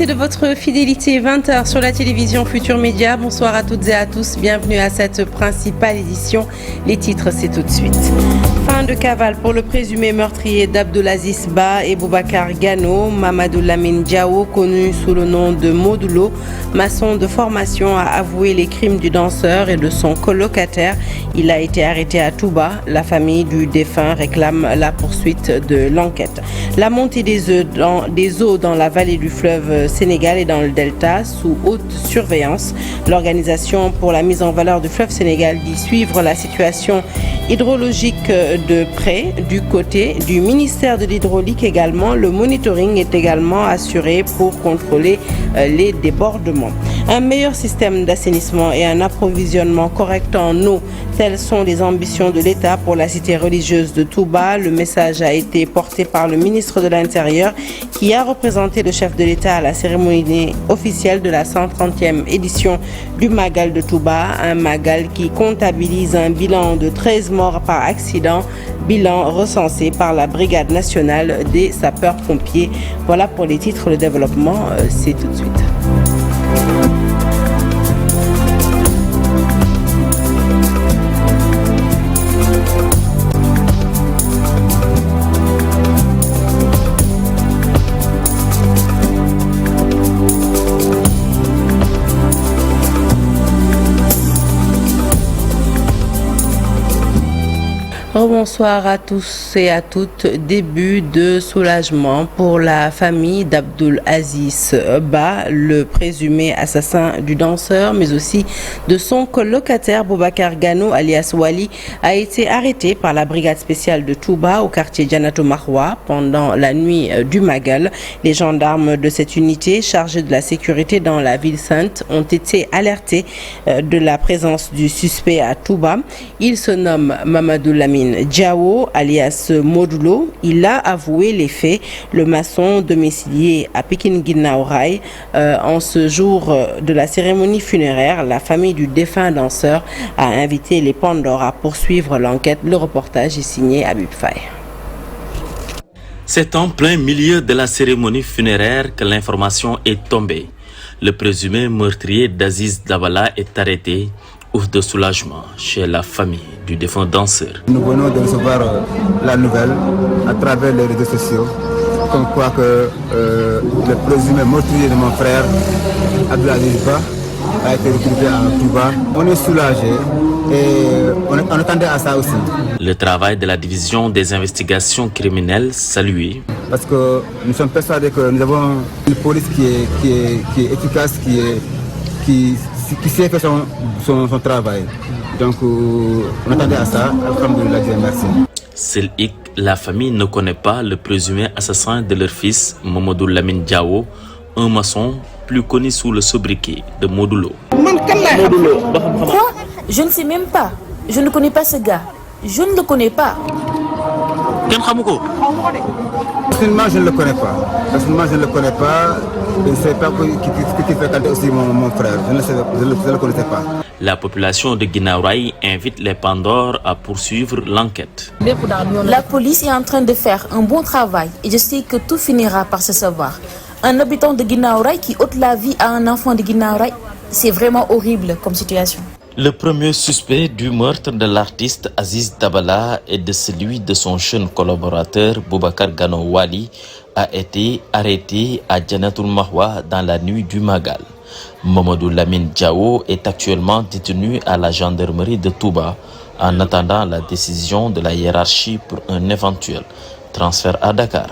de votre fidélité. 20h sur la télévision Futur Média. Bonsoir à toutes et à tous. Bienvenue à cette principale édition. Les titres, c'est tout de suite. Fin de cavale pour le présumé meurtrier d'Abdulaziz Ba et Boubacar Gano. Mamadou Lamine Diao, connu sous le nom de Modulo, maçon de formation, a avoué les crimes du danseur et de son colocataire. Il a été arrêté à Touba. La famille du défunt réclame la poursuite de l'enquête. La montée des eaux dans la vallée du fleuve Sénégal et dans le delta sous haute surveillance. L'Organisation pour la mise en valeur du fleuve Sénégal dit suivre la situation hydrologique de près. Du côté du ministère de l'Hydraulique également, le monitoring est également assuré pour contrôler les débordements. Un meilleur système d'assainissement et un approvisionnement correct en eau, telles sont les ambitions de l'État pour la cité religieuse de Touba. Le message a été porté par le ministre de l'Intérieur qui a représenté le chef de l'État à la cérémonie officielle de la 130e édition du Magal de Touba. Un Magal qui comptabilise un bilan de 13 morts par accident, bilan recensé par la Brigade nationale des sapeurs-pompiers. Voilà pour les titres, le développement, c'est tout de suite. Bonsoir à tous et à toutes. Début de soulagement pour la famille d'Abdulaziz Ba, le présumé assassin du danseur, mais aussi de son colocataire Boubacar Gano, alias Wali, a été arrêté par la brigade spéciale de Touba au quartier Janato Mahwa pendant la nuit du Magal. Les gendarmes de cette unité chargés de la sécurité dans la ville sainte ont été alertés de la présence du suspect à Touba. Il se nomme Mamadou Lamine Diao, alias Modulo. Il a avoué les faits. Le maçon domicilié à Pékin-Guinaouraï. En ce jour de la cérémonie funéraire, la famille du défunt danseur a invité les Pandores à poursuivre l'enquête. Le reportage est signé Habib Faye. C'est en plein milieu de la cérémonie funéraire que l'information est tombée. Le présumé meurtrier d'Aziz Dabala est arrêté. Ouf de soulagement chez la famille du défunt danseur. Nous venons de recevoir la nouvelle à travers les réseaux sociaux, comme quoi que le présumé meurtrier de mon frère, Abdulaziz Ba, a été retrouvé à Touba. On est soulagé et on attendait à ça aussi. Le travail de la division des investigations criminelles salué. Parce que nous sommes persuadés que nous avons une police qui est efficace, qui sait faire son travail. Donc on attendait à ça. Alhamdoulilah, Dieu merci. Seul hic, la famille ne connaît pas le présumé assassin de leur fils, Mamadou Lamine Diao, un maçon plus connu sous le sobriquet de Modulo. Quoi? Je ne sais même pas. Je ne connais pas ce gars. Je ne le connais pas. Personnellement, je ne le connais pas. Je ne sais pas ce qui fait canter aussi mon frère. Je ne le connaissais pas. La population de Guinaouraï invite les Pandores à poursuivre l'enquête. La police est en train de faire un bon travail et je sais que tout finira par se savoir. Un habitant de Guinaouraï qui ôte la vie à un enfant de Guinaouraï, c'est vraiment horrible comme situation. Le premier suspect du meurtre de l'artiste Aziz Dabala et de celui de son jeune collaborateur Boubacar Gano Wali a été arrêté à Janatul Mahwa dans la nuit du Magal. Mamadou Lamine Diao est actuellement détenu à la gendarmerie de Touba en attendant la décision de la hiérarchie pour un éventuel transfert à Dakar.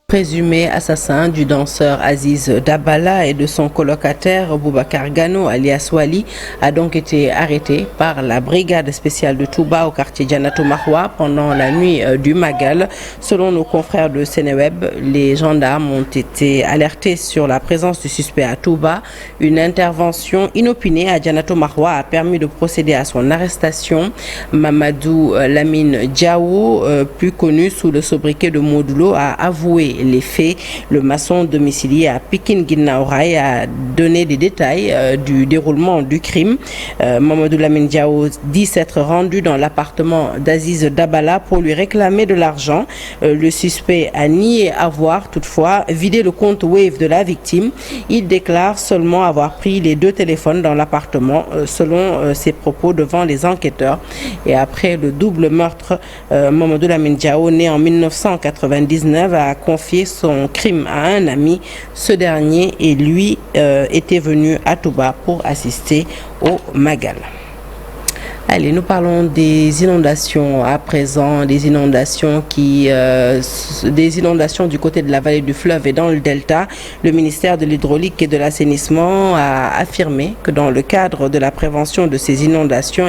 Présumé assassin du danseur Aziz Dabala et de son colocataire Boubacar Gano, alias Wali, a donc été arrêté par la brigade spéciale de Touba au quartier Janato Mahwa pendant la nuit du Magal. Selon nos confrères de Sénéweb, les gendarmes ont été alertés sur la présence du suspect à Touba. Une intervention inopinée à Janato Mahwa a permis de procéder à son arrestation. Mamadou Lamine Diao, plus connu sous le sobriquet de Modulo, a avoué les faits. Le maçon domicilié à Pikine Guinaw Rail a donné des détails du déroulement du crime. Mamadou Lamine Diao dit s'être rendu dans l'appartement d'Aziz Dabala pour lui réclamer de l'argent. Le suspect a nié avoir toutefois vidé le compte Wave de la victime. Il déclare seulement avoir pris les 2 téléphones dans l'appartement, selon ses propos devant les enquêteurs. Et après le double meurtre, Mamadou Lamine Diao, né en 1999, a confié son crime à un ami. Ce dernier et lui étaient venus à Touba pour assister au Magal. Allez, nous parlons des inondations à présent, des inondations du côté de la vallée du fleuve et dans le delta. Le ministère de l'Hydraulique et de l'Assainissement a affirmé que dans le cadre de la prévention de ces inondations,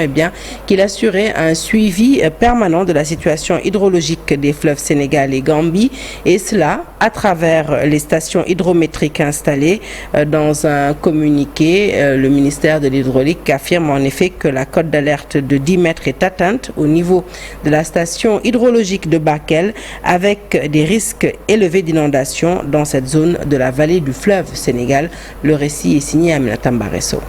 qu'il assurait un suivi permanent de la situation hydrologique des fleuves Sénégal et Gambie, et cela à travers les stations hydrométriques installées. Dans un communiqué, le ministère de l'Hydraulique affirme en effet que la cote d'alerte de 10 mètres est atteinte au niveau de la station hydrologique de Bakel, avec des risques élevés d'inondation dans cette zone de la vallée du fleuve Sénégal. Le récit est signé Aminata Mbaresso.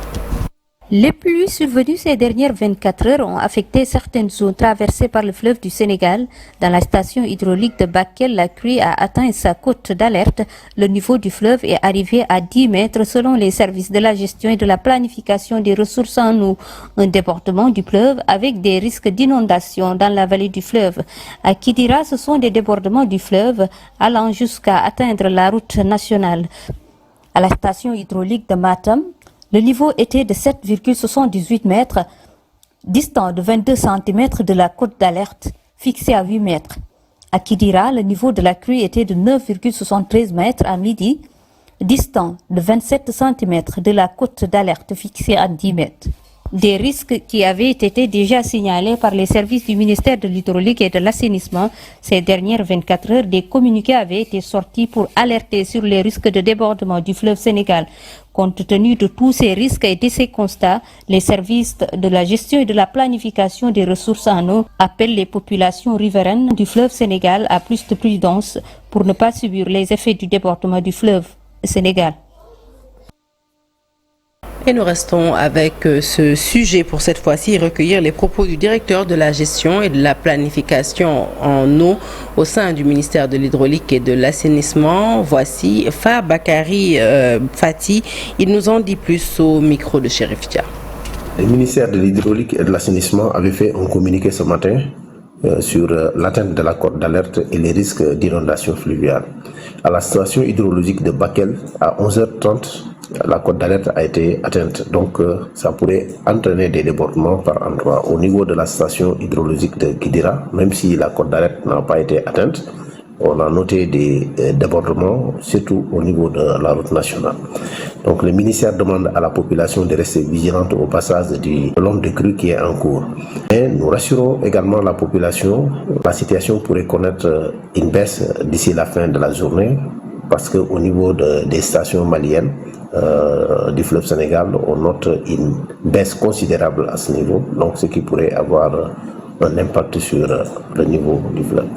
Les pluies survenues ces dernières 24 heures ont affecté certaines zones traversées par le fleuve du Sénégal. Dans la station hydraulique de Bakel, la crue a atteint sa cote d'alerte. Le niveau du fleuve est arrivé à 10 mètres selon les services de la gestion et de la planification des ressources en eau. Un débordement du fleuve avec des risques d'inondation dans la vallée du fleuve. À Kidira, ce sont des débordements du fleuve allant jusqu'à atteindre la route nationale. À la station hydraulique de Matam, le niveau était de 7,78 mètres, distant de 22 cm de la cote d'alerte, fixée à 8 mètres. À Kidira, le niveau de la crue était de 9,73 mètres à midi, distant de 27 cm de la cote d'alerte fixée à 10 mètres. Des risques qui avaient été déjà signalés par les services du ministère de l'Hydraulique et de l'Assainissement. Ces dernières 24 heures, des communiqués avaient été sortis pour alerter sur les risques de débordement du fleuve Sénégal. Compte tenu de tous ces risques et de ces constats, les services de la gestion et de la planification des ressources en eau appellent les populations riveraines du fleuve Sénégal à plus de prudence pour ne pas subir les effets du débordement du fleuve Sénégal. Et nous restons avec ce sujet pour cette fois-ci, recueillir les propos du directeur de la gestion et de la planification en eau au sein du ministère de l'Hydraulique et de l'Assainissement. Voici Bakary Fati. Il nous en dit plus au micro de Chérif Dia. Le ministère de l'Hydraulique et de l'Assainissement avait fait un communiqué ce matin sur l'atteinte de la cote d'alerte et les risques d'inondation fluviale. À la station hydrologique de Bakel, à 11h30, la cote d'alerte a été atteinte. Donc, ça pourrait entraîner des débordements par endroit. Au niveau de la station hydrologique de Kidira, même si la cote d'alerte n'a pas été atteinte, on a noté des débordements, surtout au niveau de la route nationale. Donc, le ministère demande à la population de rester vigilante au passage du long de crue qui est en cours. Et nous rassurons également la population, la situation pourrait connaître une baisse d'ici la fin de la journée, parce qu'au niveau des stations maliennes du fleuve Sénégal, on note une baisse considérable à ce niveau, donc ce qui pourrait avoir un impact sur le niveau du fleuve.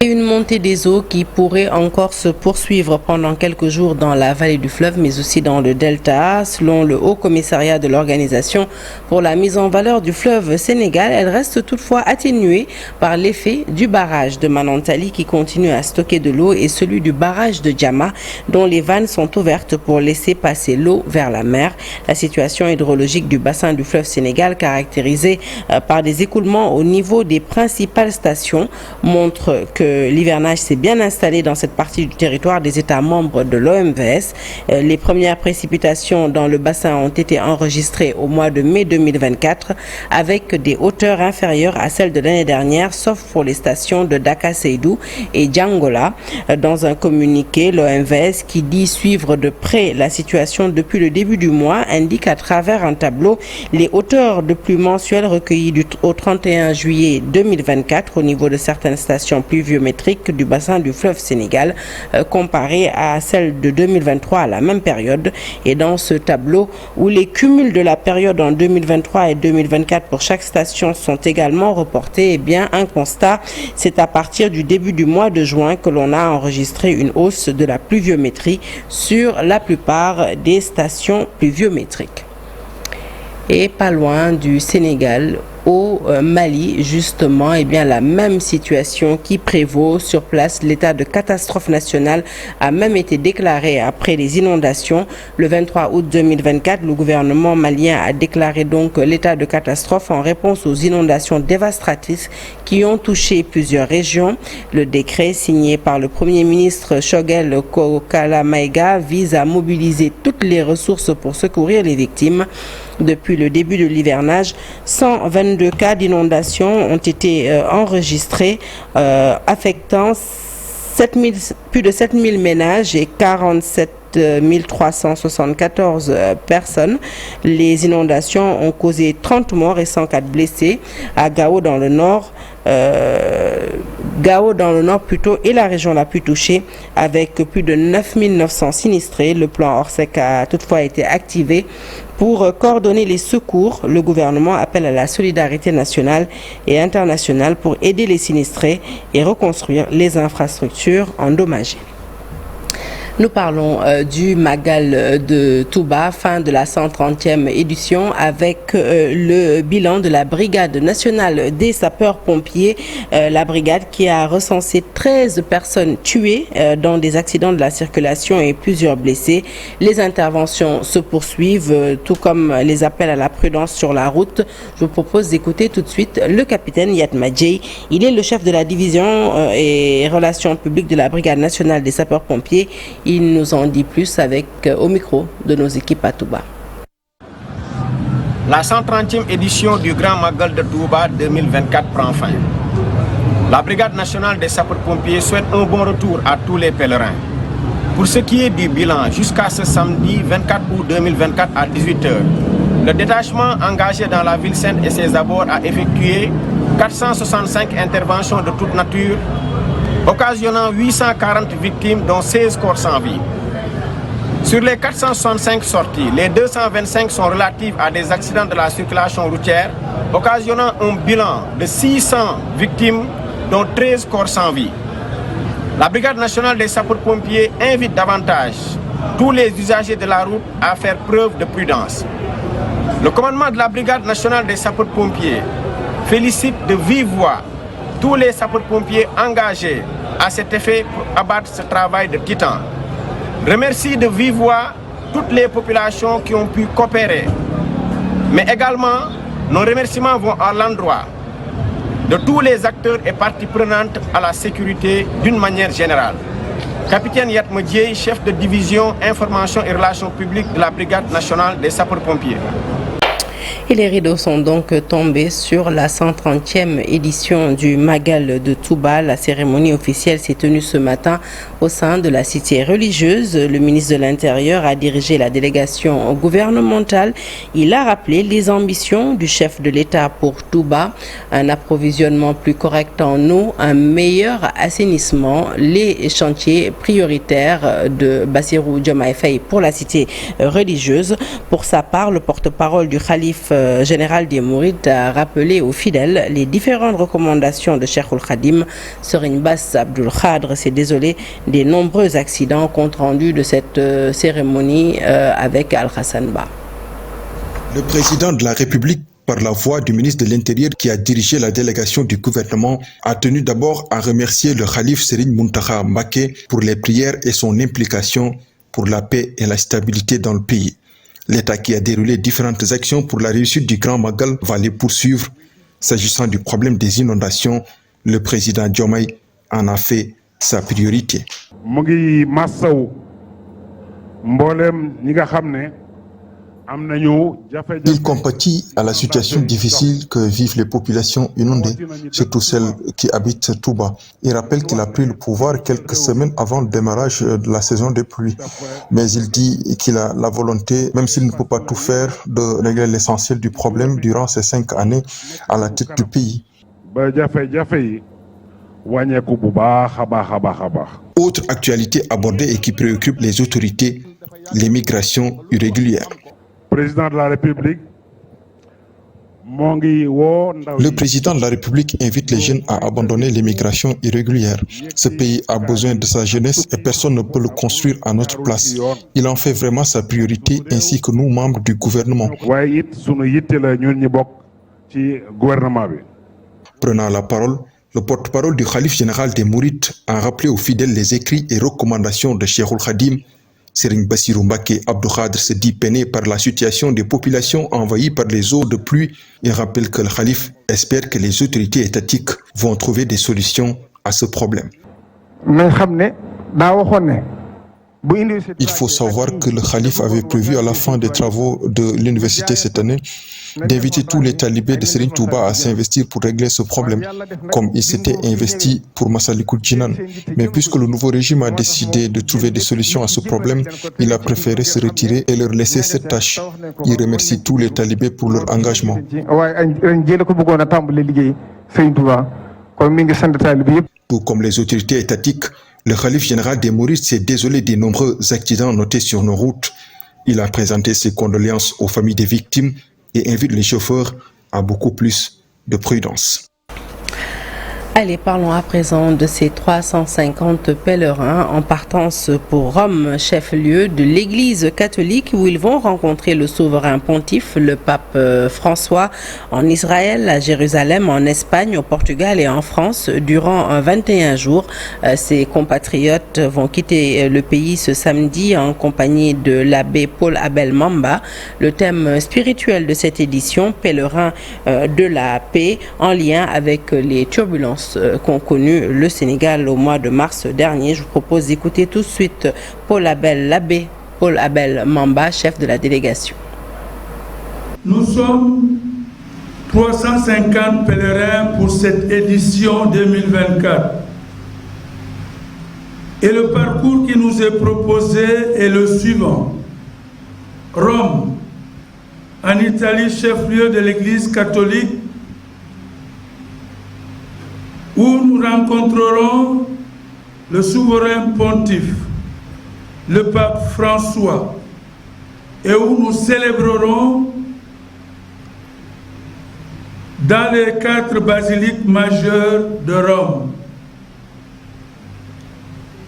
Une montée des eaux qui pourrait encore se poursuivre pendant quelques jours dans la vallée du fleuve, mais aussi dans le delta. Selon le Haut Commissariat de l'Organisation pour la mise en valeur du fleuve Sénégal, elle reste toutefois atténuée par l'effet du barrage de Manantali qui continue à stocker de l'eau et celui du barrage de Djama dont les vannes sont ouvertes pour laisser passer l'eau vers la mer. La situation hydrologique du bassin du fleuve Sénégal, caractérisée par des écoulements au niveau des principales stations, montre que l'hivernage s'est bien installé dans cette partie du territoire des États membres de l'OMVS. Les premières précipitations dans le bassin ont été enregistrées au mois de mai 2024 avec des hauteurs inférieures à celles de l'année dernière, sauf pour les stations de Daka-Seydou et Djangola. Dans un communiqué, l'OMVS, qui dit suivre de près la situation depuis le début du mois, indique à travers un tableau les hauteurs de pluie mensuelles recueillies au 31 juillet 2024 au niveau de certaines stations pluvieuses pluviométrique du bassin du fleuve Sénégal comparée à celle de 2023 à la même période. Et dans ce tableau où les cumuls de la période en 2023 et 2024 pour chaque station sont également reportés, eh bien un constat, c'est à partir du début du mois de juin que l'on a enregistré une hausse de la pluviométrie sur la plupart des stations pluviométriques. Et pas loin du Sénégal, au Mali, justement, eh bien, la même situation qui prévaut sur place. L'état de catastrophe nationale a même été déclaré après les inondations. Le 23 août 2024, le gouvernement malien a déclaré donc l'état de catastrophe en réponse aux inondations dévastatrices qui ont touché plusieurs régions. Le décret signé par le Premier ministre Choguel Kokala Maïga vise à mobiliser toutes les ressources pour secourir les victimes. Depuis le début de l'hivernage, 122 cas d'inondation ont été enregistrés, affectant plus de 7000 ménages et 47 374 personnes. Les inondations ont causé 30 morts et 104 blessés à Gao dans le nord. Et la région la plus touchée avec plus de 9900 sinistrés. Le plan Orsec a toutefois été activé pour coordonner les secours. Le gouvernement appelle à la solidarité nationale et internationale pour aider les sinistrés et reconstruire les infrastructures endommagées. Nous parlons du Magal de Touba, fin de la 130e édition, avec le bilan de la Brigade nationale des sapeurs-pompiers. La brigade qui a recensé 13 personnes tuées dans des accidents de la circulation et plusieurs blessés. Les interventions se poursuivent, tout comme les appels à la prudence sur la route. Je vous propose d'écouter tout de suite le capitaine Yatma Djei. Il est le chef de la division et relations publiques de la Brigade nationale des sapeurs-pompiers. Il nous en dit plus au micro de nos équipes à Touba. La 130e édition du Grand Magal de Touba 2024 prend fin. La Brigade nationale des sapeurs-pompiers souhaite un bon retour à tous les pèlerins. Pour ce qui est du bilan, jusqu'à ce samedi 24 août 2024 à 18h, le détachement engagé dans la ville sainte et ses abords a effectué 465 interventions de toute nature, occasionnant 840 victimes dont 16 corps sans vie. Sur les 465 sorties, les 225 sont relatives à des accidents de la circulation routière, occasionnant un bilan de 600 victimes dont 13 corps sans vie. La Brigade nationale des sapeurs-pompiers invite davantage tous les usagers de la route à faire preuve de prudence. Le commandement de la Brigade nationale des sapeurs-pompiers félicite de vive voix tous les sapeurs-pompiers engagés à cet effet pour abattre ce travail de titan. Remercie de vive voix toutes les populations qui ont pu coopérer. Mais également, nos remerciements vont à l'endroit de tous les acteurs et parties prenantes à la sécurité d'une manière générale. Capitaine Yatma Djei, chef de division information et relations publiques de la Brigade nationale des sapeurs-pompiers. Et les rideaux sont donc tombés sur la 130e édition du Magal de Touba. La cérémonie officielle s'est tenue ce matin au sein de la cité religieuse. Le ministre de l'Intérieur a dirigé la délégation gouvernementale. Il a rappelé les ambitions du chef de l'État pour Touba, un approvisionnement plus correct en eau, un meilleur assainissement, les chantiers prioritaires de Bassirou Diomaye Faye pour la cité religieuse. Pour sa part, le porte-parole du Khalif général des Mourides a rappelé aux fidèles les différentes recommandations de Cheikhoul Khadim. Serigne Bass Abdoul Khadr s'est désolé des nombreux accidents compte rendu de cette cérémonie avec Al-Hassan Ba. Le président de la République, par la voix du ministre de l'Intérieur qui a dirigé la délégation du gouvernement, a tenu d'abord à remercier le Khalif Serigne Mountakha Mbacké pour les prières et son implication pour la paix et la stabilité dans le pays. L'État qui a déroulé différentes actions pour la réussite du Grand Magal va les poursuivre. S'agissant du problème des inondations, le président Diomaye en a fait sa priorité. Il compatit à la situation difficile que vivent les populations inondées, surtout celles qui habitent Touba. Il rappelle qu'il a pris le pouvoir quelques semaines avant le démarrage de la saison des pluies. Mais il dit qu'il a la volonté, même s'il ne peut pas tout faire, de régler l'essentiel du problème durant ces 5 années à la tête du pays. Autre actualité abordée et qui préoccupe les autorités, les migrations irrégulières. Président de la République, le président de la République invite les jeunes à abandonner l'immigration irrégulière. Ce pays a besoin de sa jeunesse et personne ne peut le construire à notre place. Il en fait vraiment sa priorité ainsi que nous, membres du gouvernement. Prenant la parole, le porte-parole du Khalife général des Mourides a rappelé aux fidèles les écrits et recommandations de Cheikhoul Khadim. Serigne Bassirou Mbacké Abdou Khadre se dit peiné par la situation des populations envahies par les eaux de pluie et rappelle que le Khalife espère que les autorités étatiques vont trouver des solutions à ce problème. Il faut savoir que le Khalife avait prévu à la fin des travaux de l'université cette année d'inviter tous les talibés de Serigne Touba à s'investir pour régler ce problème, comme il s'était investi pour Massalikul Jinan. Mais puisque le nouveau régime a décidé de trouver des solutions à ce problème, il a préféré se retirer et leur laisser cette tâche. Il remercie tous les talibés pour leur engagement. Tout comme les autorités étatiques, le Khalife général des Mourides s'est désolé des nombreux accidents notés sur nos routes. Il a présenté ses condoléances aux familles des victimes et invite les chauffeurs à beaucoup plus de prudence. Allez, parlons à présent de ces 350 pèlerins en partance pour Rome, chef-lieu de l'Église catholique, où ils vont rencontrer le souverain pontife, le pape François, en Israël, à Jérusalem, en Espagne, au Portugal et en France durant 21 jours. Ces compatriotes vont quitter le pays ce samedi en compagnie de l'abbé Paul Abel Mamba. Le thème spirituel de cette édition, pèlerin de la paix, en lien avec les turbulences qu'ont connu le Sénégal au mois de mars dernier. Je vous propose d'écouter tout de suite l'abbé Paul Abel Mamba, chef de la délégation. Nous sommes 350 pèlerins pour cette édition 2024. Et le parcours qui nous est proposé est le suivant. Rome, en Italie, chef-lieu de l'Église catholique, où nous rencontrerons le souverain pontife, le pape François, et où nous célébrerons dans les 4 basiliques majeures de Rome.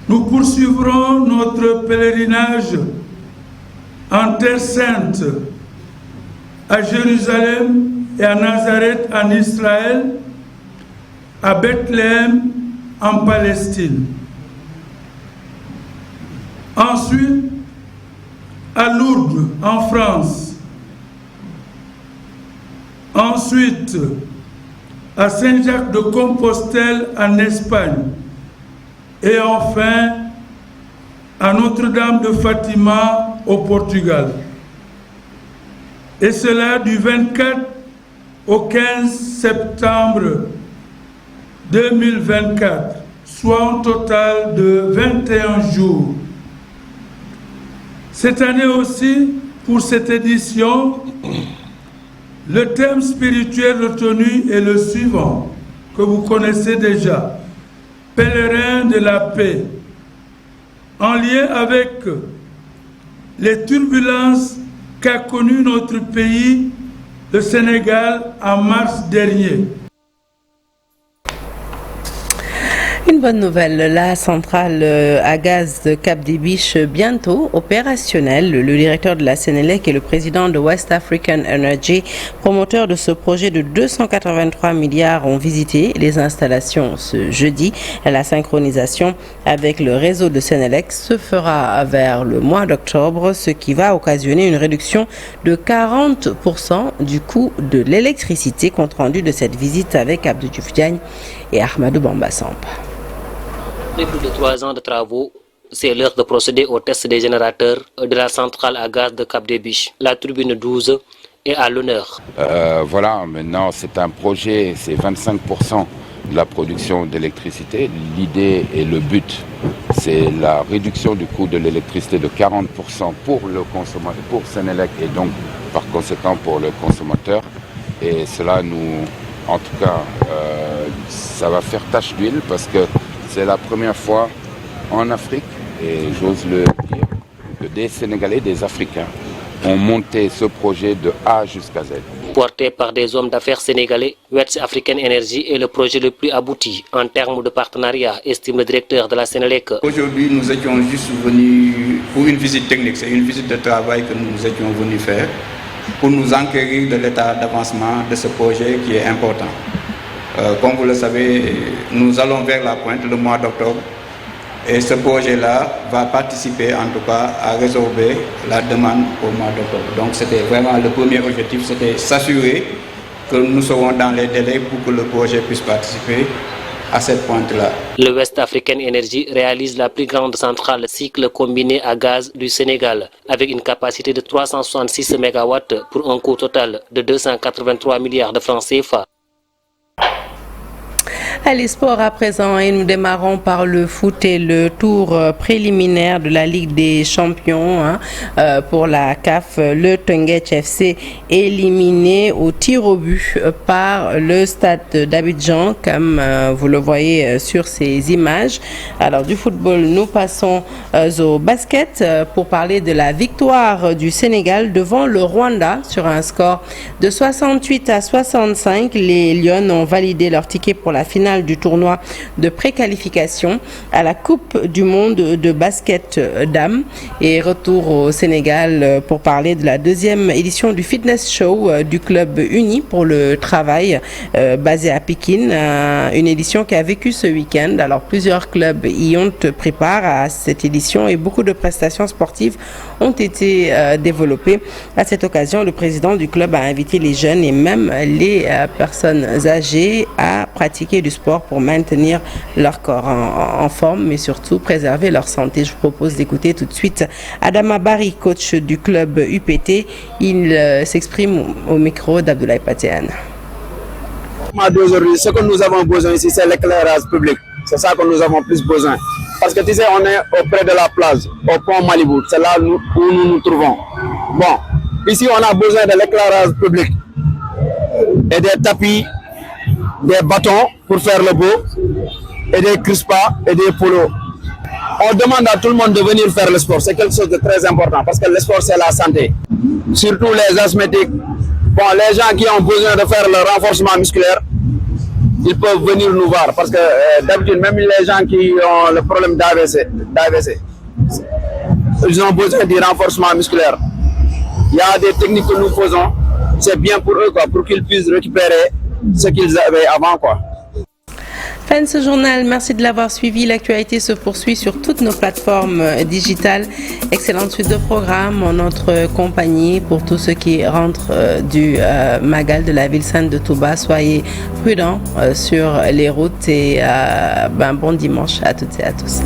Nous poursuivrons notre pèlerinage en Terre Sainte, à Jérusalem et à Nazareth en Israël, à Bethléem en Palestine. Ensuite, à Lourdes en France. Ensuite, à Saint-Jacques de Compostelle en Espagne. Et enfin, à Notre-Dame de Fatima au Portugal. Et cela du 24 au 15 septembre 2024, soit un total de 21 jours. Cette année aussi, pour cette édition, le thème spirituel retenu est le suivant, que vous connaissez déjà, pèlerin de la paix, en lien avec les turbulences qu'a connu notre pays, le Sénégal, en mars dernier. Une bonne nouvelle, la centrale à gaz de Cap des Biches bientôt opérationnelle. Le directeur de la Sénélec et le président de West African Energy, promoteur de ce projet de 283 milliards, ont visité les installations ce jeudi. La synchronisation avec le réseau de Sénélec se fera vers le mois d'octobre, ce qui va occasionner une réduction de 40% du coût de l'électricité. Compte rendu de cette visite avec Abdou Diouf Diagne et Ahmadou Bamba Samba. Après plus de 3 ans de travaux, c'est l'heure de procéder au test des générateurs de la centrale à gaz de Cap des Biches. La turbine 12 est à l'honneur. Voilà, maintenant c'est un projet, c'est 25% de la production d'électricité. L'idée et le but, c'est la réduction du coût de l'électricité de 40% pour le consommateur, pour Sénélec et donc par conséquent pour le consommateur. Et cela nous, en tout cas, ça va faire tache d'huile parce que c'est la première fois en Afrique, et j'ose le dire, que des Sénégalais, des Africains ont monté ce projet de A jusqu'à Z. Porté par des hommes d'affaires sénégalais, West African Energy est le projet le plus abouti en termes de partenariat, estime le directeur de la Sénélec. Aujourd'hui, nous étions juste venus pour une visite technique, c'est une visite de travail que nous étions venus faire pour nous enquérir de l'état d'avancement de ce projet qui est important. Comme vous le savez, nous allons vers la pointe le mois d'octobre. Et ce projet-là va participer en tout cas à résorber la demande au mois d'octobre. Donc c'était vraiment le premier objectif, c'était s'assurer que nous serons dans les délais pour que le projet puisse participer à cette pointe-là. Le West African Energy réalise la plus grande centrale cycle combiné à gaz du Sénégal avec une capacité de 366 MW pour un coût total de 283 milliards de francs CFA. Allez, sport à présent, et nous démarrons par le foot et le tour préliminaire de la Ligue des Champions pour la CAF. Le Teungueth FC éliminé au tir au but par le Stade d'Abidjan, comme vous le voyez sur ces images. Alors du football, nous passons au basket pour parler de la victoire du Sénégal devant le Rwanda sur un score de 68-65. Les Lions ont validé leur ticket pour la finale du tournoi de préqualification à la Coupe du monde de basket dames. Et retour au Sénégal pour parler de la deuxième édition du fitness show du club uni pour le travail basé à Pékin, une édition qui a vécu ce week-end. Alors plusieurs clubs y ont pris part à cette édition et beaucoup de prestations sportives ont été développées. À cette occasion, le président du club a invité les jeunes et même les personnes âgées à pratiquer du sport pour maintenir leur corps en forme, mais surtout préserver leur santé. Je vous propose d'écouter tout de suite Adama Barry, coach du club UPT. Il s'exprime au micro d'Abdoulaye Patéane. D'aujourd'hui, ce que nous avons besoin ici, c'est l'éclairage public. C'est ça que nous avons plus besoin. Parce que tu sais, on est auprès de la plage, au pont Malibu. C'est là où nous nous trouvons. Bon, ici, on a besoin de l'éclairage public et des tapis, des bâtons pour faire le beau, et des crispas et des polos. On demande à tout le monde de venir faire le sport. C'est quelque chose de très important parce que le sport, c'est la santé. Surtout les asthmatiques. Bon, les gens qui ont besoin de faire le renforcement musculaire, ils peuvent venir nous voir parce que d'habitude, même les gens qui ont le problème d'AVC, ils ont besoin du renforcement musculaire. Il y a des techniques que nous faisons, c'est bien pour eux, pour qu'ils puissent récupérer ce qu'ils avaient avant, quoi. Fin de ce journal, merci de l'avoir suivi. L'actualité se poursuit sur toutes nos plateformes digitales. Excellente suite de programme en notre compagnie pour tous ceux qui rentrent du Magal de la ville sainte de Touba. Soyez prudents sur les routes et bon dimanche à toutes et à tous.